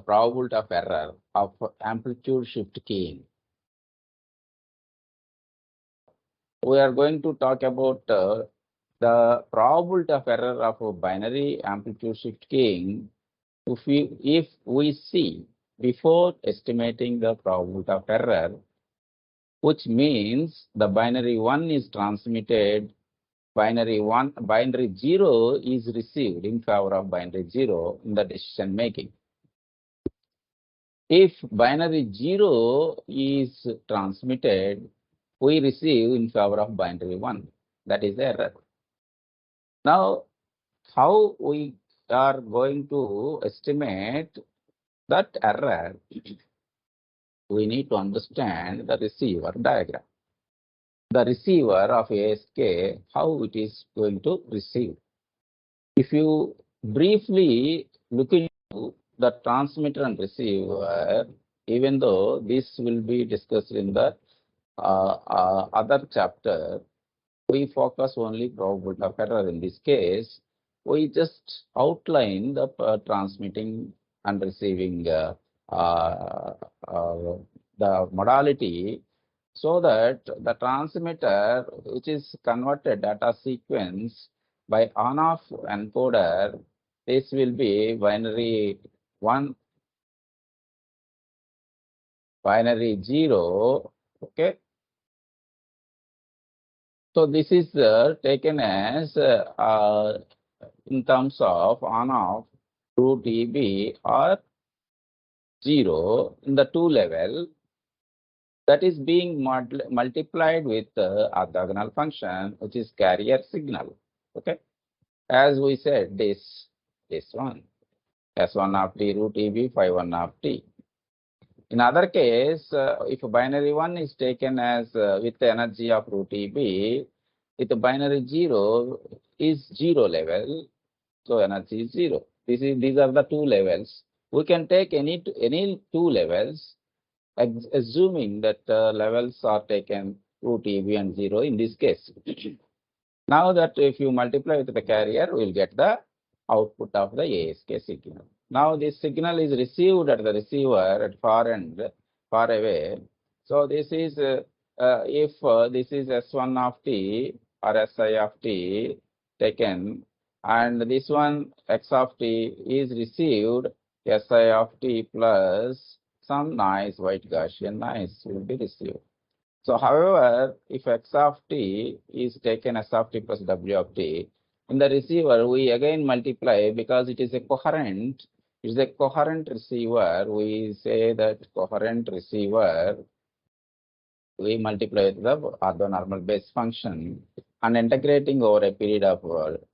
probability of error of amplitude shift keying. We are going to talk about the probability of error of a binary amplitude shift keying if we see before estimating the probability of error, which means the binary 1 is transmitted, binary 0 is received in favor of binary 0 in the decision making. If binary 0 is transmitted, we receive in favor of binary 1. That is the error. Now, how we are going to estimate that error? We need to understand the receiver diagram. The receiver of ASK, how it is going to receive. If you briefly look into the transmitter and receiver, even though this will be discussed in the other chapter, we focus only probability of error. In this case, we just outline the transmitting and receiving the modality, so that the transmitter, which is converted data sequence by on-off encoder, this will be binary 1, binary 0, okay. So this is taken as in terms of on-off 2 dB or 0 in the 2 level, that is being multiplied with the orthogonal function, which is carrier signal. Okay, as we said, this one, S1 of t root EB phi 1 of t. In other case, if binary 1 is taken as with the energy of root EB, with the binary 0 is 0 level, so energy is 0. These are the 2 levels. We can take any 2 levels, assuming that levels are taken root EB and 0 in this case. Now that if you multiply with the carrier, we will get the output of the ASK signal. Now this signal is received at the receiver at far end, far away. So this is if this is S1 of t or Si of t taken, and this one X of t is received, Si of t plus some noise, white Gaussian noise will be received. So however, if X of t is taken S of t plus W of t, in the receiver we again multiply, because it is a coherent, receiver. We say that coherent receiver, we multiply with the orthonormal base function and integrating over a period of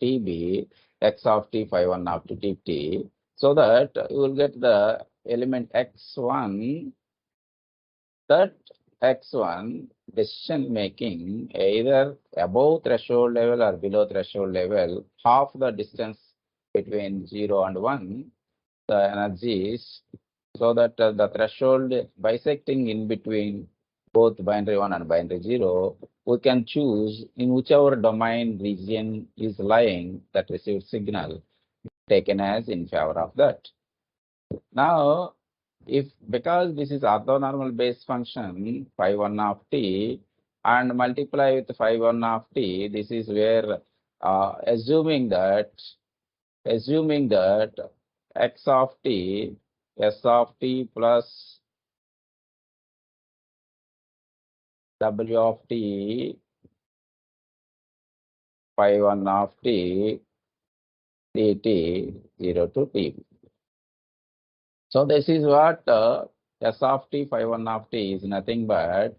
TB, X of t phi 1 of t dt, so that you will get the element X1, that X1 decision making either above threshold level or below threshold level, half the distance between 0 and 1, the energies, so that the threshold bisecting in between both binary 1 and binary 0, we can choose in whichever domain region is lying that received signal, taken as in favor of that. Now, because this is orthonormal base function phi 1 of t and multiply with phi 1 of t, this is where assuming that X of t, S of t plus W of t phi 1 of t dt 0 to t. So this is what S of t phi 1 of t is nothing but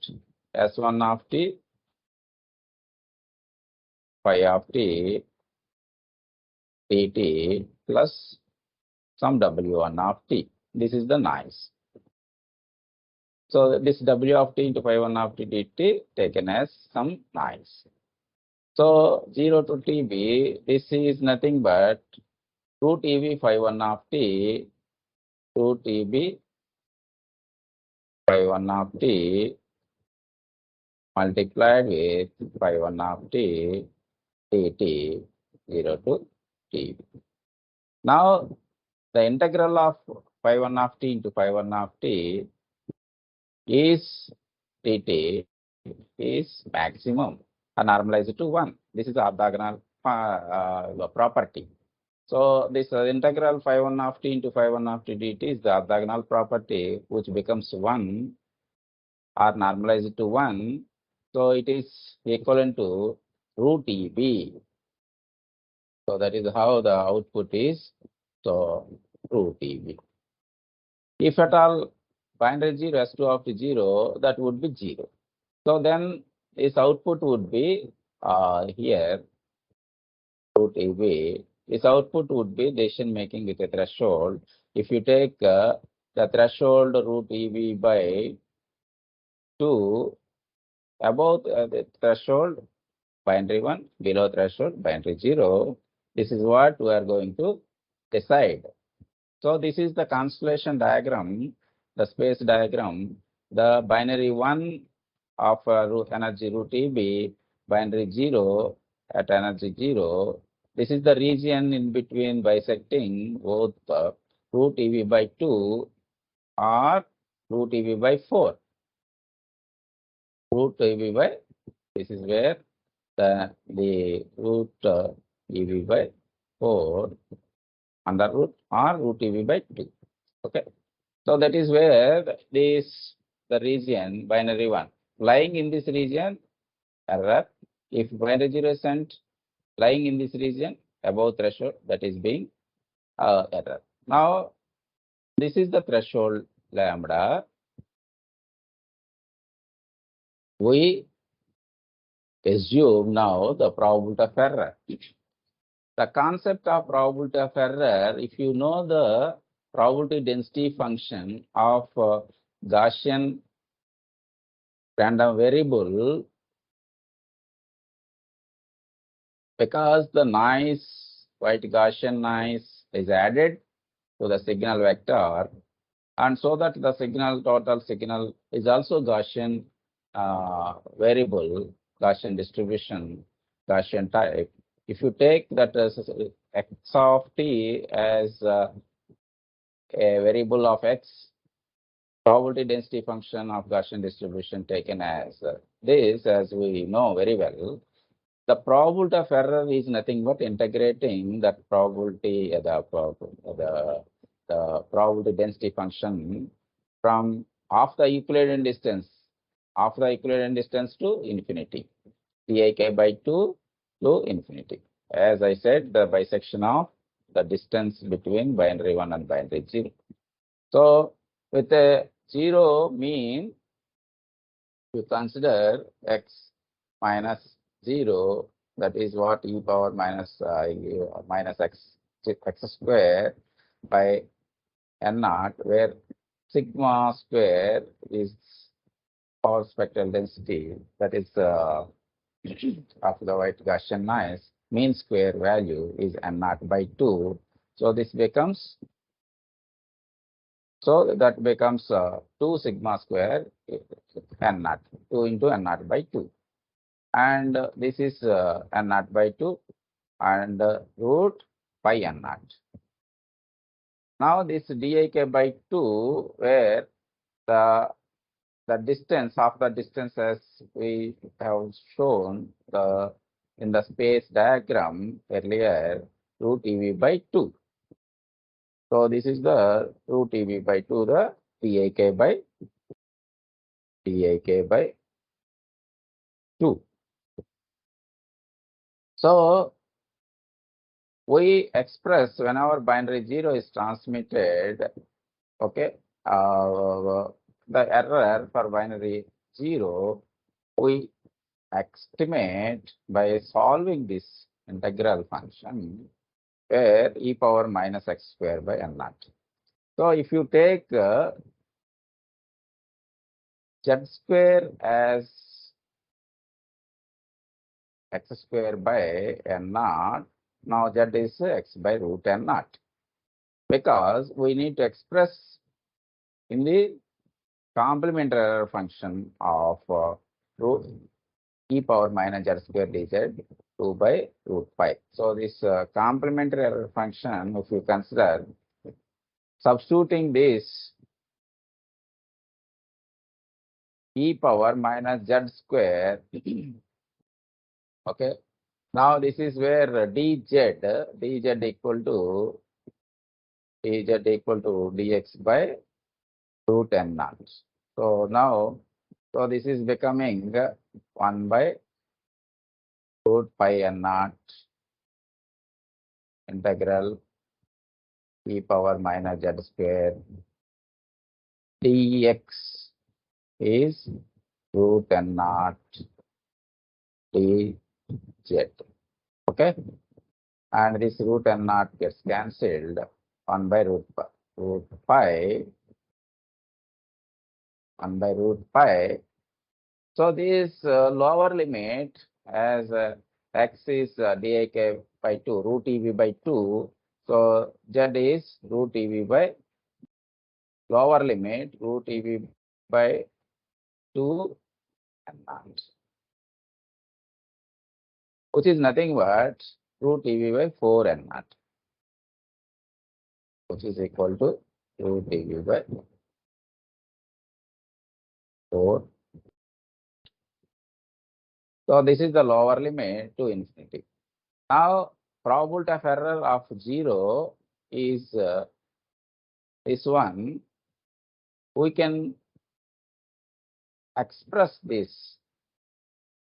S1 of t phi of t dt plus some W1 of t. This is the noise. So this W of t into phi 1 of t dt taken as some noise. So 0 to TB, this is nothing but root EB phi 1 of t, root EB phi 1 of t multiplied with phi 1 of t dt 0 to t. Now the integral of phi 1 of t into phi 1 of t is dt is maximum normalized to 1. This is orthogonal property. So this integral phi 1 of t into phi 1 of t dt is the orthogonal property which becomes 1 or normalized to 1. So it is equivalent to root EB. So that is how the output is. So root EB. If at all binary 0 S2 of 0, that would be 0. So then this output would be here root EB. This output would be decision making with a threshold. If you take the threshold root EB by 2, above the threshold binary 1, below threshold binary 0, this is what we are going to decide. So this is the constellation diagram, the space diagram, the binary 1 of root energy root EB, binary 0 at energy 0. This is the region in between bisecting both root EB by 2 or root EB by 4. Root EB by, this is where the root EB by 4 under root or root EB by 2. Okay. So that is where the region binary 1 lying in this region error. If binary 0 is sent lying in this region above threshold, that is being error. Now this is the threshold lambda. We assume now the probability of error. The concept of probability of error, if you know the probability density function of Gaussian random variable, because the noise, white Gaussian noise is added to the signal vector, and so that the signal, total signal is also Gaussian variable, Gaussian distribution, Gaussian type. If you take that as x of t as a variable of x, probability density function of Gaussian distribution taken as this, as we know very well, the probability of error is nothing but integrating that probability, the probability density function from half the Euclidean distance to infinity, dik by 2 to infinity. As I said, the bisection of the distance between binary 1 and binary 0. So with a 0 mean, you consider x minus 0, that is what e power minus x square by n naught, where sigma square is power spectral density, that is of the white Gaussian noise. Mean square value is n naught by 2. So this becomes, so that becomes 2 sigma square n naught, 2 into n naught by 2. And this is n naught by 2 and root pi n naught. Now this dik by 2, where the distance of the distance, as we have shown in the space diagram earlier, root EV by 2. So this is the root EV by 2, the dik by 2. So we express whenever binary 0 is transmitted, okay, the error for binary 0, we estimate by solving this integral function where e power minus x square by n naught. So if you take z square as x square by n naught, now z is x by root n naught, because we need to express in the complementary error function of root e power minus z square dz 2 by root pi. So this complementary error function, if you consider substituting this e power minus z square. Okay. Now this is where dz equal to dx by root n naught. So now, so this is becoming 1 by root pi n naught integral e power minus z square dx is root n naught dz. Okay, and this root n naught gets cancelled. 1 by root pi 1 by root pi. So this lower limit as x is dik by 2, root ev by 2. So z is root ev by lower limit root ev by 2 n naught, which is nothing but root ev by 4 n naught, which is equal to root ev by 4. So this is the lower limit to infinity. Now probability of error of 0 is this one. We can express this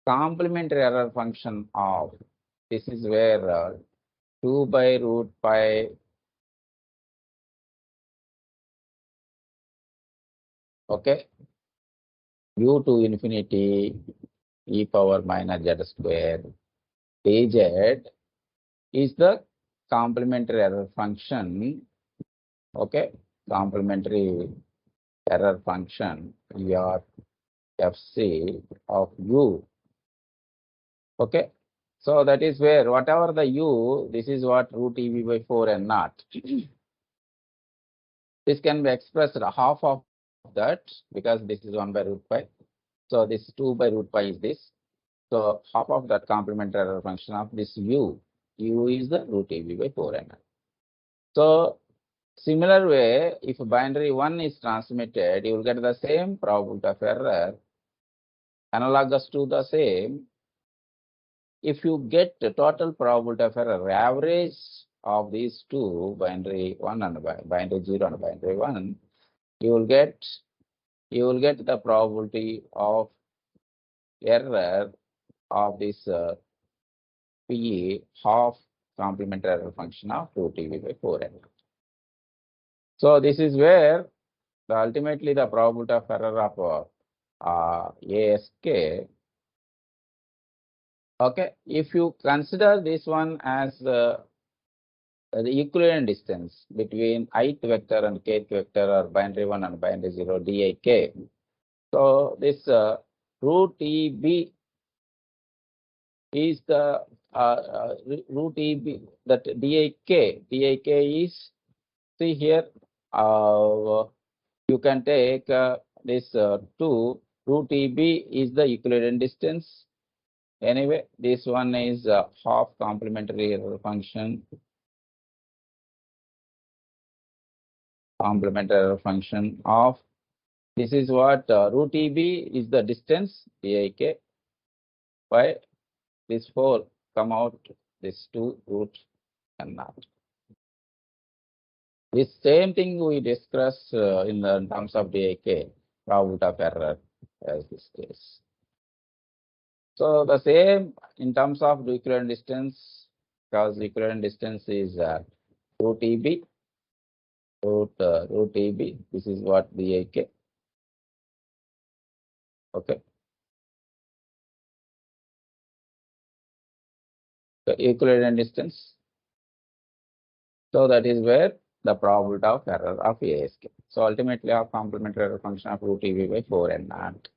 complementary error function of, this is where 2 by root pi okay u to infinity e power minus z square dz is the complementary error function. Okay, complementary error function ERFC of u. Okay, so that is where whatever the u, this is what root ev by 4 n naught. This can be expressed half of that because this is 1 by root pi. So this 2 by root pi is this. So half of that complementary error function of this u is the root ev by 4 n naught. So similar way, if binary 1 is transmitted, you will get the same probability of error analogous to the same. If you get the total probability of error, average of these two, binary 1 and binary 0 and binary 1, you will get the probability of error of this PE half complementary error function of root ev by 4 n. So this is where ultimately the probability of error of ASK. Okay, if you consider this one as the equivalent distance between ith vector and kth vector, or binary 1 and binary 0 dik. So this root EB is the root EB, that dik is, see here, you can take this 2, root EB is the equivalent distance. Anyway, this one is half complementary error function. Complementary error function of, this is what root EB is the distance dik by this 4 come out, this 2 root n naught. This same thing we discuss in terms of dik, probability of error as this case. So the same in terms of the equivalent distance, because the equivalent distance is root EB, root EB, this is what dik. Okay. The equivalent distance. So that is where the probability of error of ASK. So ultimately, our complementary error function of root EB by 4 n naught.